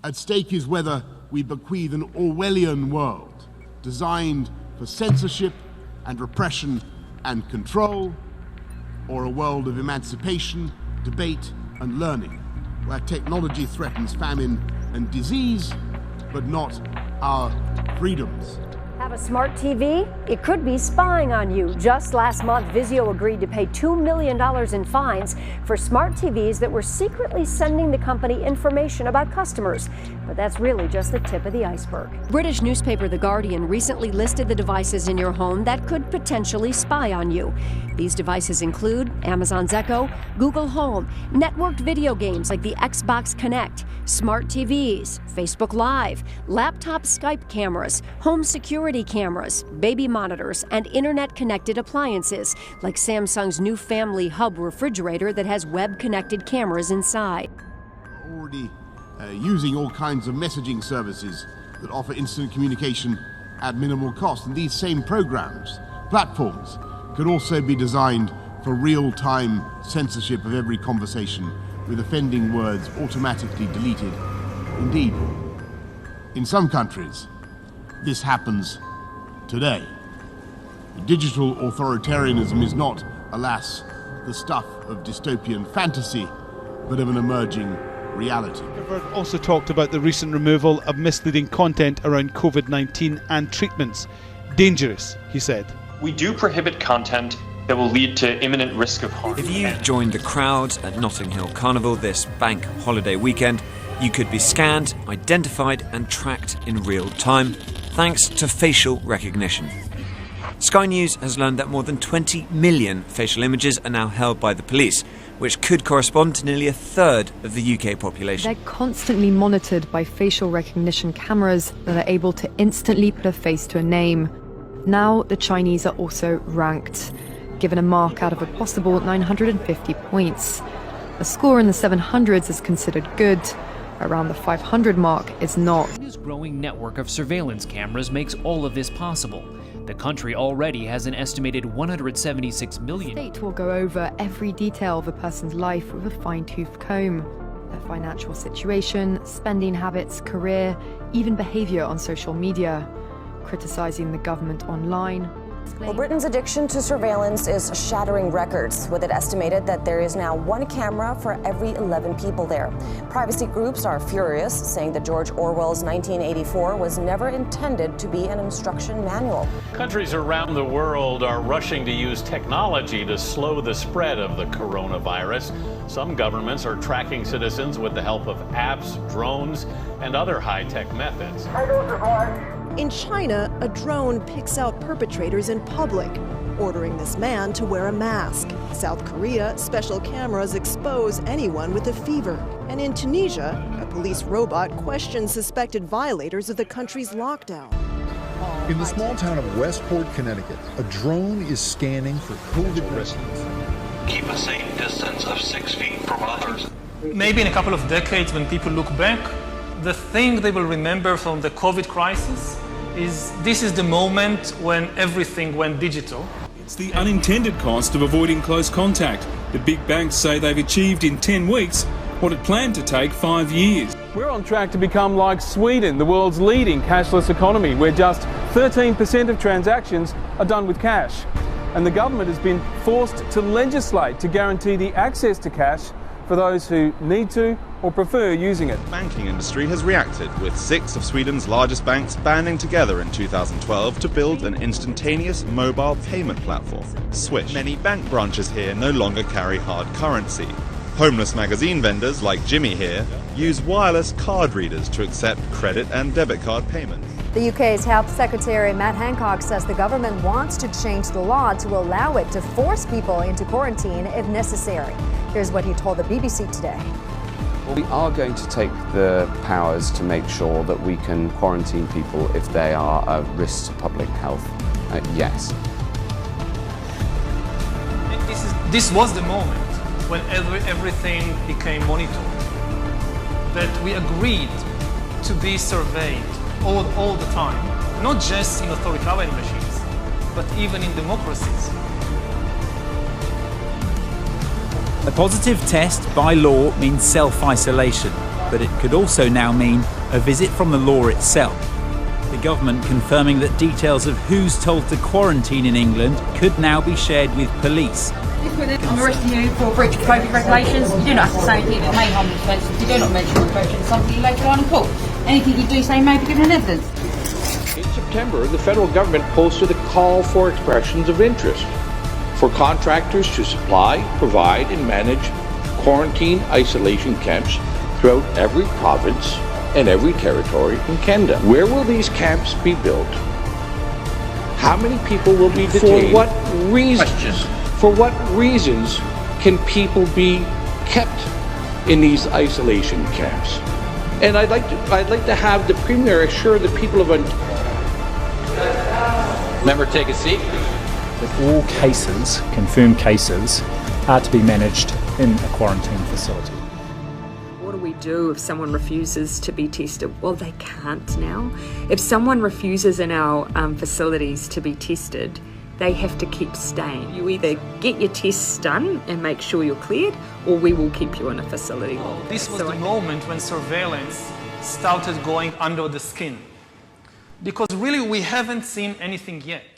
At stake is whether we bequeath an Orwellian world designed for censorship and repression and control, or a world of emancipation, debate and learning, where technology threatens famine and disease, but not our freedoms. Have a smart TV? It could be spying on you. Just last month, Vizio agreed to pay $2 million in fines for smart TVs that were secretly sending the company information about customers. But that's really just the tip of the iceberg. British newspaper The Guardian recently listed the devices in your home that could potentially spy on you. These devices include Amazon's Echo, Google Home, networked video games like the Xbox Kinect, smart TVs, Facebook Live, laptop Skype cameras, home security cameras, baby monitors, and internet-connected appliances like Samsung's new Family Hub refrigerator that has web-connected cameras inside. Already using all kinds of messaging services that offer instant communication at minimal cost. And these same programs, platforms, could also be designed for real-time censorship of every conversation, with offending words automatically deleted. Indeed, in some countries, this happens today. Digital authoritarianism is not, alas, the stuff of dystopian fantasy, but of an emerging reality. Zuckerberg also talked about the recent removal of misleading content around COVID-19 and treatments. Dangerous, he said. We do prohibit content that will lead to imminent risk of harm. If you joined the crowd at Notting Hill Carnival this bank holiday weekend, you could be scanned, identified and tracked in real time, thanks to facial recognition. Sky News has learned that more than 20 million facial images are now held by the police, which could correspond to nearly a third of the UK population. They're constantly monitored by facial recognition cameras that are able to instantly put a face to a name. Now the Chinese are also ranked, given a mark out of a possible 950 points. A score in the 700s is considered good. Around the 500 mark is not. China's growing network of surveillance cameras makes all of this possible. The country already has an estimated 176 million. The state will go over every detail of a person's life with a fine-tooth comb. Their financial situation, spending habits, career, even behavior on social media. Criticizing the government online. Well, Britain's addiction to surveillance is shattering records, with it estimated that there is now one camera for every 11 people there. Privacy groups are furious, saying that George Orwell's 1984 was never intended to be an instruction manual. Countries around the world are rushing to use technology to slow the spread of the coronavirus. Some governments are tracking citizens with the help of apps, drones, and other high-tech methods. In China, a drone picks out perpetrators in public, ordering this man to wear a mask. South Korea, special cameras expose anyone with a fever. And in Tunisia, a police robot questions suspected violators of the country's lockdown. In the small town of Westport, Connecticut, a drone is scanning for COVID residents. Keep a safe distance of 6 feet from others. Maybe in a couple of decades, when people look back, the thing they will remember from the COVID crisis is this is the moment when everything went digital. It's the unintended cost of avoiding close contact. The big banks say they've achieved in 10 weeks what it planned to take 5 years. We're on track to become like Sweden, the world's leading cashless economy, where just 13% of transactions are done with cash. And the government has been forced to legislate to guarantee the access to cash for those who need to or prefer using it. The banking industry has reacted, with 6 of Sweden's largest banks banding together in 2012 to build an instantaneous mobile payment platform, Swish. Many bank branches here no longer carry hard currency. Homeless magazine vendors like Jimmy here use wireless card readers to accept credit and debit card payments. The UK's Health Secretary Matt Hancock says the government wants to change the law to allow it to force people into quarantine if necessary. Here's what he told the BBC today. We are going to take the powers to make sure that we can quarantine people if they are a risk to public health. Yes. This was the moment when everything became monitored, that we agreed to be surveyed all the time, not just in authoritarian regimes, but even in democracies. A positive test by law means self-isolation. but it could also now mean a visit from the law itself. The government confirming that details of who's told to quarantine in England could now be shared with police. I'm arresting you for breach of COVID regulations. You do not have to say anything that may harm the defence. If you do not mention the question, something later on in court. Anything you do say may be given evidence. In September, the federal government posted a call for expressions of interest for contractors to supply, provide and manage quarantine isolation camps throughout every province and every territory in Canada. Where will these camps be built? How many people will be detained? For what reasons? For what reasons can people be kept in these isolation camps? And I'd like to have the Premier assure the people of Ontario. Member, take a seat. That all cases, confirmed cases, are to be managed in a quarantine facility. What do we do if someone refuses to be tested? Well, they can't now. If someone refuses in our facilities to be tested, they have to keep staying. You either get your tests done and make sure you're cleared, or we will keep you in a facility. This was the moment when surveillance started going under the skin. Because really we haven't seen anything yet.